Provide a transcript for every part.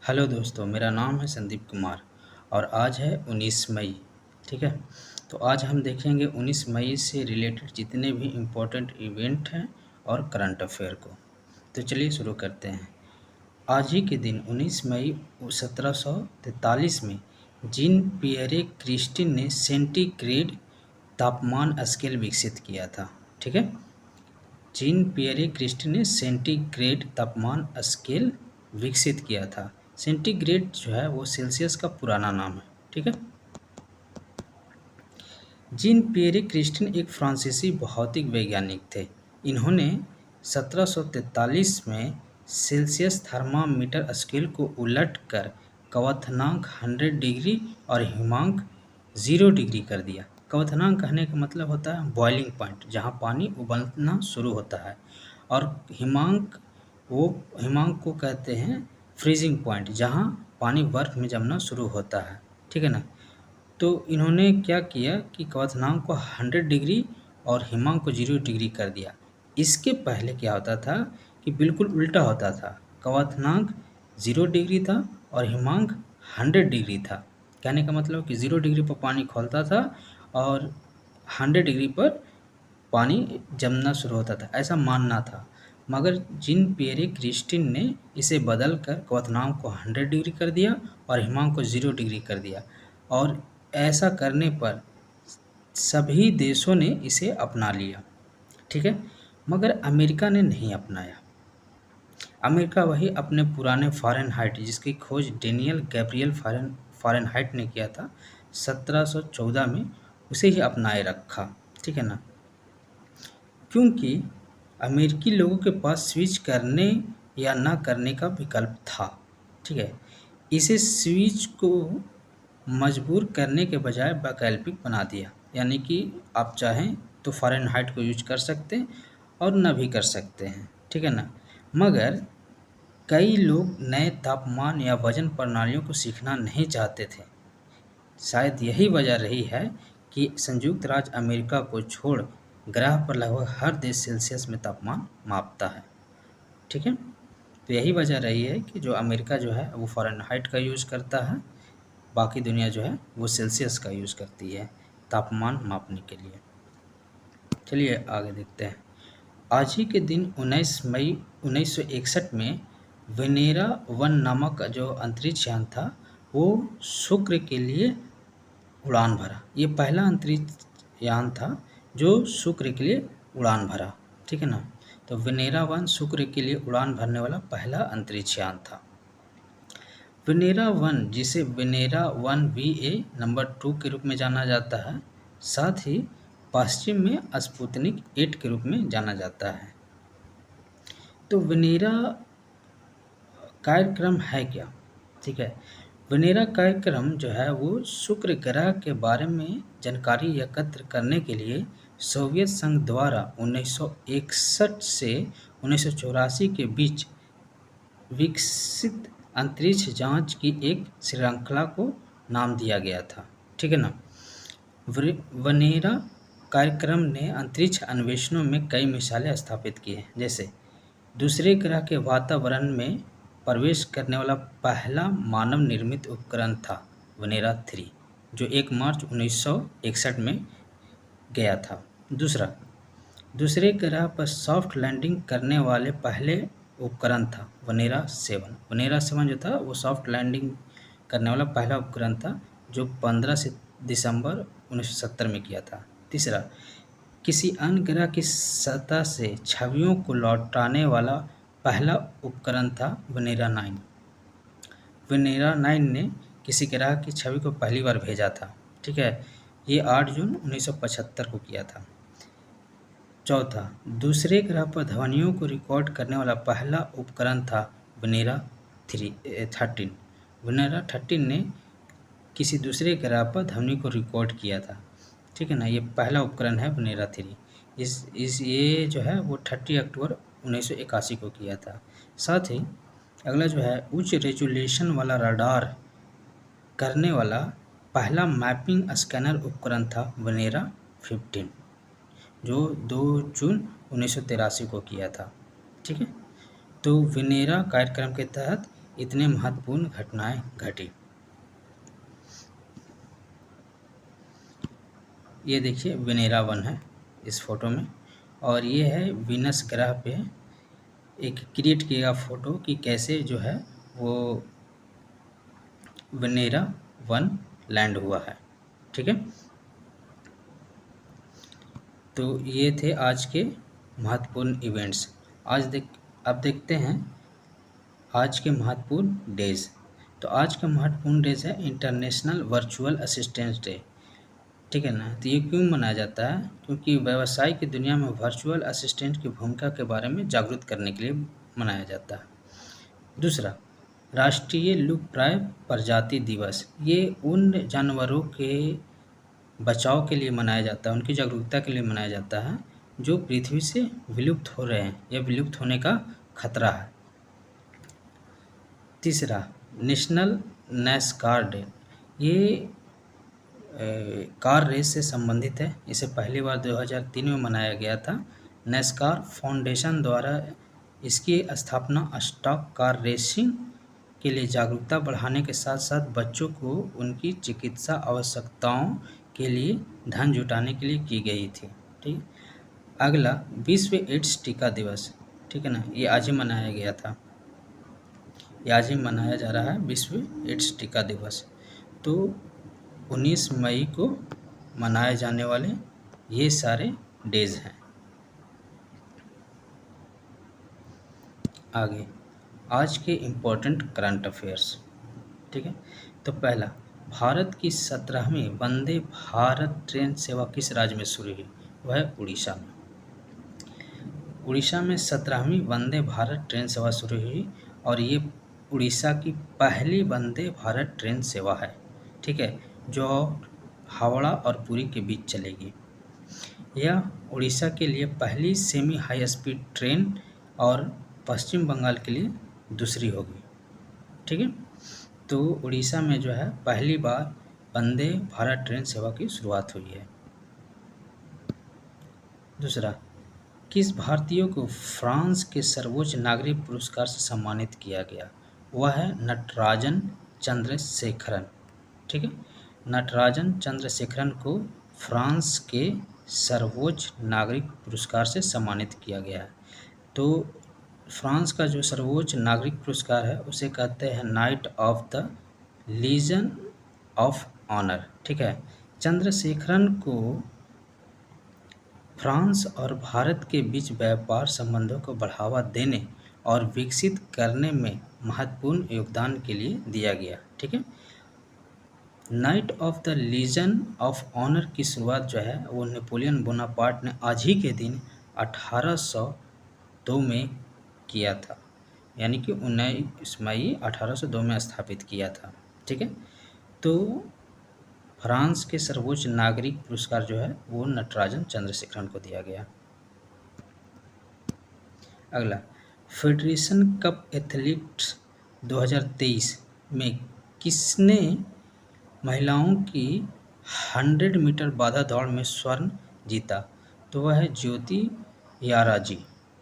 Hello दोस्तों, मेरा नाम है संदीप कुमार और आज है 19 मई। ठीक है। तो आज हम देखेंगे 19 मई से रिलेटेड जितने भी इम्पोर्टेंट इवेंट हैं और करंट अफेयर को। तो चलिए शुरू करते हैं। आज ही के दिन 19 मई 1743 में जीन पियरे क्रिस्टिन ने सेंटीग्रेड तापमान स्केल विकसित किया था। ठीक है। जीन पियरे क्रिस्टिन ने सेंटीग्रेड तापमान स्केल विकसित किया था। सेंटीग्रेड जो है वो सेल्सियस का पुराना नाम है। ठीक है। जीन पियरे क्रिस्टिन एक फ्रांसीसी भौतिक वैज्ञानिक थे। इन्होंने 1743 में सेल्सियस थर्मामीटर स्केल को उलटकर क्वथनांक 100 डिग्री और हिमांक 0 डिग्री कर दिया। क्वथनांक कहने का मतलब होता है बॉइलिंग पॉइंट, जहाँ पानी उबलना शुरू होता है, और हिमांक को कहते हैं फ्रीजिंग पॉइंट, जहाँ पानी बर्फ़ में जमना शुरू होता है। ठीक है ना। तो इन्होंने क्या किया कि क्वथनांक को 100 डिग्री और हिमांक को 0 डिग्री कर दिया। इसके पहले क्या होता था कि बिल्कुल उल्टा होता था। क्वथनांक 0 डिग्री था और हिमांक 100 डिग्री था। कहने का मतलब कि 0 डिग्री पर पानी खौलता था और 100 डिग्री पर पानी जमना शुरू होता था, ऐसा मानना था। मगर जीन पियरे क्रिस्टिन ने इसे बदल कर क्वथनांक को 100 डिग्री कर दिया और हिमांक को 0 डिग्री कर दिया, और ऐसा करने पर सभी देशों ने इसे अपना लिया। ठीक है। मगर अमेरिका ने नहीं अपनाया। अमेरिका वही अपने पुराने फ़ारेनहाइट, जिसकी खोज डेनियल गैब्रियल फ़ारेनहाइट ने किया था 1714 में, उसे ही अपनाए रखा। ठीक है ना। क्योंकि अमेरिकी लोगों के पास स्विच करने या ना करने का विकल्प था। ठीक है। इसे स्विच को मजबूर करने के बजाय वैकल्पिक बना दिया, यानी कि आप चाहें तो फ़ारेनहाइट को यूज कर सकते हैं और ना भी कर सकते हैं। ठीक है ना। मगर कई लोग नए तापमान या वजन प्रणालियों को सीखना नहीं चाहते थे। शायद यही वजह रही है कि संयुक्त राज्य अमेरिका को छोड़ ग्रह पर लगभग हर देश सेल्सियस में तापमान मापता है। ठीक है। तो यही वजह रही है कि जो अमेरिका जो है वो फ़ारेनहाइट का यूज़ करता है, बाकी दुनिया जो है वो सेल्सियस का यूज़ करती है तापमान मापने के लिए। चलिए आगे देखते हैं। आज ही के दिन 19 मई 1961 में वेनेरा 1 नामक जो अंतरिक्ष यान था वो शुक्र के लिए उड़ान भरा। ये पहला अंतरिक्ष यान था जो शुक्र के लिए उड़ान भरा। ठीक है ना। तो वेनेरा 1 शुक्र के लिए उड़ान भरने वाला पहला अंतरिक्ष यान था। वेनेरा 1, जिसे वेनेरा 1VA नंबर 2 के रूप में जाना जाता है, साथ ही पश्चिम में स्पुतनिक 8 के रूप में जाना जाता है। तो वेनेरा कार्यक्रम है क्या? ठीक है। वेनेरा कार्यक्रम जो है वो शुक्र ग्रह के बारे में जानकारी एकत्र करने के लिए सोवियत संघ द्वारा 1961 से 1984 के बीच विकसित अंतरिक्ष जांच की एक श्रृंखला को नाम दिया गया था। ठीक है ना। वेनेरा कार्यक्रम ने अंतरिक्ष अन्वेषणों में कई मिसालें स्थापित की हैं, जैसे दूसरे ग्रह के वातावरण में प्रवेश करने वाला पहला मानव निर्मित उपकरण था वेनेरा 3, जो 1 मार्च 1961 में गया था। दूसरे ग्रह पर सॉफ्ट लैंडिंग करने वाले पहले उपकरण था वेनेरा 7। वेनेरा 7 जो था वो सॉफ्ट लैंडिंग करने वाला पहला उपकरण था, जो 15 दिसंबर 1970 में किया था। तीसरा, किसी अन्य ग्रह की सतह से छवियों को लौटाने वाला पहला उपकरण था वेनेरा 9। वेनेरा 9 ने किसी ग्रह की छवि को पहली बार भेजा था। ठीक है। ये 8 जून 1975 को किया था। चौथा, दूसरे ग्रह पर ध्वनियों को रिकॉर्ड करने वाला पहला उपकरण था वेनेरा 13। वेनेरा 13 ने किसी दूसरे ग्रह पर ध्वनि को रिकॉर्ड किया था। ठीक है ना। ये पहला उपकरण है वेनेरा 3। ये जो है वो 30 अक्टूबर 1981 को किया था। साथ ही अगला जो है उच्च रेजोल्यूशन वाला रडार करने वाला पहला मैपिंग स्कैनर उपकरण था वेनेरा 15, जो 2 जून 1983 को किया था। ठीक है। तो वेनेरा कार्यक्रम के तहत इतने महत्वपूर्ण घटनाएं घटी। ये देखिए वेनेरा 1 है इस फोटो में, और ये है वीनस ग्रह पे एक क्रिएट किया फोटो कि कैसे जो है वो वेनेरा 1 लैंड हुआ है। ठीक है, तो ये थे आज के महत्वपूर्ण इवेंट्स। अब देखते हैं आज के महत्वपूर्ण डेज। तो आज का महत्वपूर्ण डेज है इंटरनेशनल वर्चुअल असिस्टेंस डे। ठीक है ना, तो ये क्यों मनाया जाता है? क्योंकि व्यवसाय की दुनिया में वर्चुअल असिस्टेंट की भूमिका के बारे में जागरूक करने के लिए मनाया जाता है। दूसरा, राष्ट्रीय लुप्तप्राय प्रजाति दिवस। ये उन जानवरों के बचाव के लिए मनाया जाता है, उनकी जागरूकता के लिए मनाया जाता है जो पृथ्वी से विलुप्त हो रहे हैं या विलुप्त होने का खतरा है। तीसरा, नेशनल नैस्कार डे। ये कार रेस से संबंधित है। इसे पहली बार 2003 में मनाया गया था। नैस्कार फाउंडेशन द्वारा इसकी स्थापना स्टॉक कार रेसिंग के लिए जागरूकता बढ़ाने के साथ साथ बच्चों को उनकी चिकित्सा आवश्यकताओं के लिए धन जुटाने के लिए की गई थी। ठीक, अगला विश्व एड्स टीका दिवस। ठीक है ना, ये आज ही मनाया गया था, ये आज ही मनाया जा रहा है विश्व एड्स टीका दिवस। तो 19 मई को मनाए जाने वाले ये सारे डेज हैं। आगे आज के इम्पोर्टेंट करंट अफेयर्स। ठीक है, तो पहला, भारत की 17वीं वंदे भारत ट्रेन सेवा किस राज्य में शुरू हुई? वह है उड़ीसा में। उड़ीसा में 17वीं वंदे भारत ट्रेन सेवा शुरू हुई और ये उड़ीसा की पहली वंदे भारत ट्रेन सेवा है। ठीक है, जो हावड़ा और पुरी के बीच चलेगी। यह उड़ीसा के लिए पहली सेमी हाई स्पीड ट्रेन और पश्चिम बंगाल के लिए दूसरी होगी। ठीक है, तो उड़ीसा में जो है पहली बार वंदे भारत ट्रेन सेवा की शुरुआत हुई है। दूसरा, किस भारतीय को फ्रांस के सर्वोच्च नागरिक पुरस्कार से सम्मानित किया गया? वह है नटराजन चंद्रशेखरन। ठीक है, नटराजन चंद्रशेखरन को फ्रांस के सर्वोच्च नागरिक पुरस्कार से सम्मानित किया गया है। तो फ्रांस का जो सर्वोच्च नागरिक पुरस्कार है उसे कहते हैं knight of the legion of honour. ठीक है, चंद्रशेखरन को फ्रांस और भारत के बीच व्यापार संबंधों को बढ़ावा देने और विकसित करने में महत्वपूर्ण योगदान के लिए दिया गया। ठीक है, knight of the legion of honour की शुरुआत जो है वो नेपोलियन बोनापार्ट ने आज ही के दिन 1802 में किया था, यानी कि 19 मई 1802 में स्थापित किया था। ठीक है, तो फ्रांस के सर्वोच्च नागरिक पुरस्कार जो है वो नटराजन चंद्रशेखरन को दिया गया। अगला, फेडरेशन कप एथलीट्स 2023 में किसने महिलाओं की 100 मीटर बाधा दौड़ में स्वर्ण जीता? तो वह है ज्योति याराजी।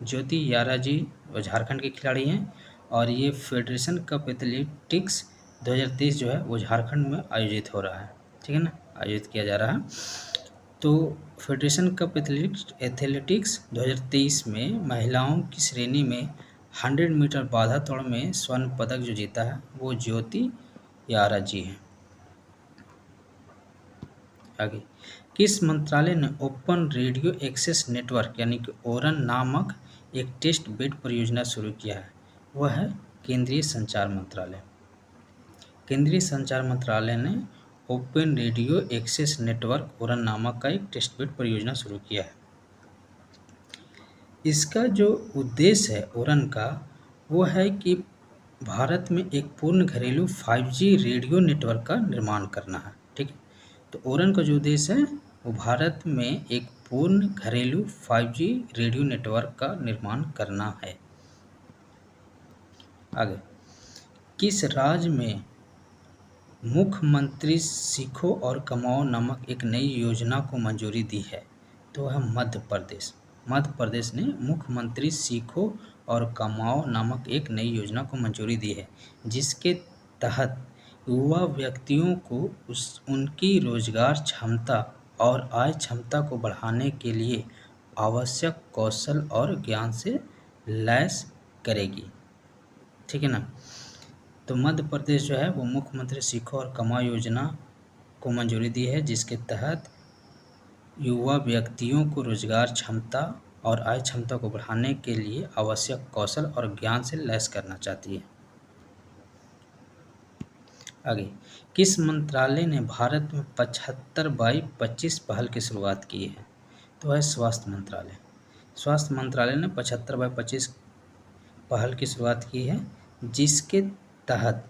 ज्योति याराजी वो झारखंड की खिलाड़ी हैं और ये फेडरेशन कप एथलेटिक्स 2023 जो है वो झारखंड में आयोजित हो रहा है। ठीक है ना, आयोजित किया जा रहा है। तो फेडरेशन कप एथलेटिक्स 2023 में महिलाओं की श्रेणी में 100 मीटर बाधा दौड़ में स्वर्ण पदक जो जीता है वो ज्योति याराजी है। आगे, किस मंत्रालय ने ओपन रेडियो एक्सेस नेटवर्क यानी कि ओरन नामक एक टेस्ट बेड परियोजना शुरू किया है? वह है केंद्रीय संचार मंत्रालय। केंद्रीय संचार मंत्रालय ने open radio access network Oran नामक का एक टेस्ट बेड परियोजना शुरू किया है। इसका जो उद्देश्य है ओरन का वो है कि भारत में एक पूर्ण घरेलू 5G रेडियो नेटवर्क का निर्माण करना है। ठीक है, तो ओरन का जो उद्देश्य है वो भारत में एक पूर्ण घरेलू 5G रेडियो नेटवर्क का निर्माण करना है। आगे, किस राज्य में मुख्यमंत्री सीखो और कमाओ नामक एक नई योजना को मंजूरी दी है? तो वह मध्य प्रदेश। मध्य प्रदेश ने मुख्यमंत्री सीखो और कमाओ नामक एक नई योजना को मंजूरी दी है, जिसके तहत युवा व्यक्तियों को उनकी रोजगार क्षमता और आय क्षमता को बढ़ाने के लिए आवश्यक कौशल और ज्ञान से लैस करेगी। ठीक है ना। तो मध्य प्रदेश जो है वो मुख्यमंत्री सीखो और कमाओ योजना को मंजूरी दी है, जिसके तहत युवा व्यक्तियों को रोजगार क्षमता और आय क्षमता को बढ़ाने के लिए आवश्यक कौशल और ज्ञान से लैस करना चाहती है। आगे, किस मंत्रालय ने भारत में 75/25 पहल की शुरुआत की है? तो है स्वास्थ्य मंत्रालय। स्वास्थ्य मंत्रालय ने 75/25 पहल की शुरुआत की है, जिसके तहत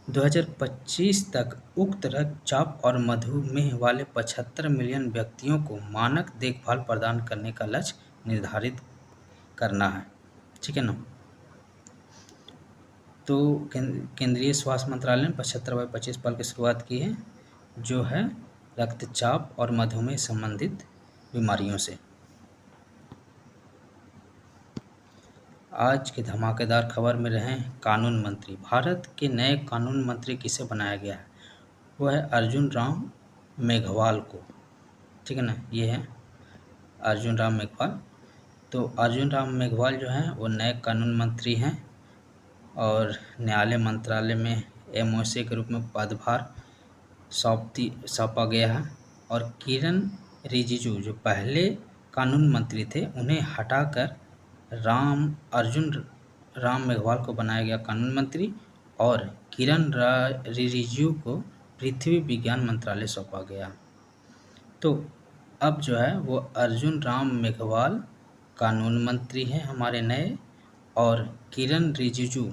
2025 तक उक्त रक्तचाप और मधुमेह वाले 75 मिलियन व्यक्तियों को मानक देखभाल प्रदान करने का लक्ष्य निर्धारित करना है। ठीक है ना। तो केंद्रीय स्वास्थ्य मंत्रालय ने 75/25 पहल की शुरुआत की है, जो है रक्तचाप और मधुमेह संबंधित बीमारियों से। आज की धमाकेदार खबर में रहें कानून मंत्री। भारत के नए कानून मंत्री किसे बनाया गया है? वो है अर्जुन राम मेघवाल को। ठीक है ना, ये है अर्जुन राम मेघवाल। तो अर्जुन राम मेघवाल जो हैं वो नए कानून मंत्री हैं और न्यायालय मंत्रालय में एमओसी के रूप में पदभार सौंपा गया है। और किरण रिजिजू जो पहले कानून मंत्री थे, उन्हें हटाकर अर्जुन राम मेघवाल को बनाया गया कानून मंत्री और किरण रिजिजू को पृथ्वी विज्ञान मंत्रालय सौंपा गया। तो अब जो है वो अर्जुन राम मेघवाल कानून मंत्री हैं हमारे नए, और किरण रिजिजू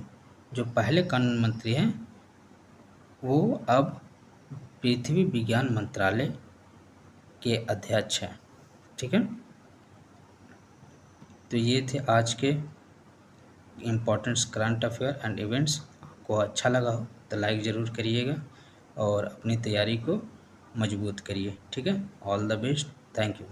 जो पहले कानून मंत्री हैं वो अब पृथ्वी विज्ञान मंत्रालय के अध्यक्ष हैं। ठीक है। तो ये थे आज के importance current affair and events. आपको अच्छा लगा हो तो लाइक ज़रूर करिएगा और अपनी तैयारी को मजबूत करिए। ठीक है। All the best. Thank you.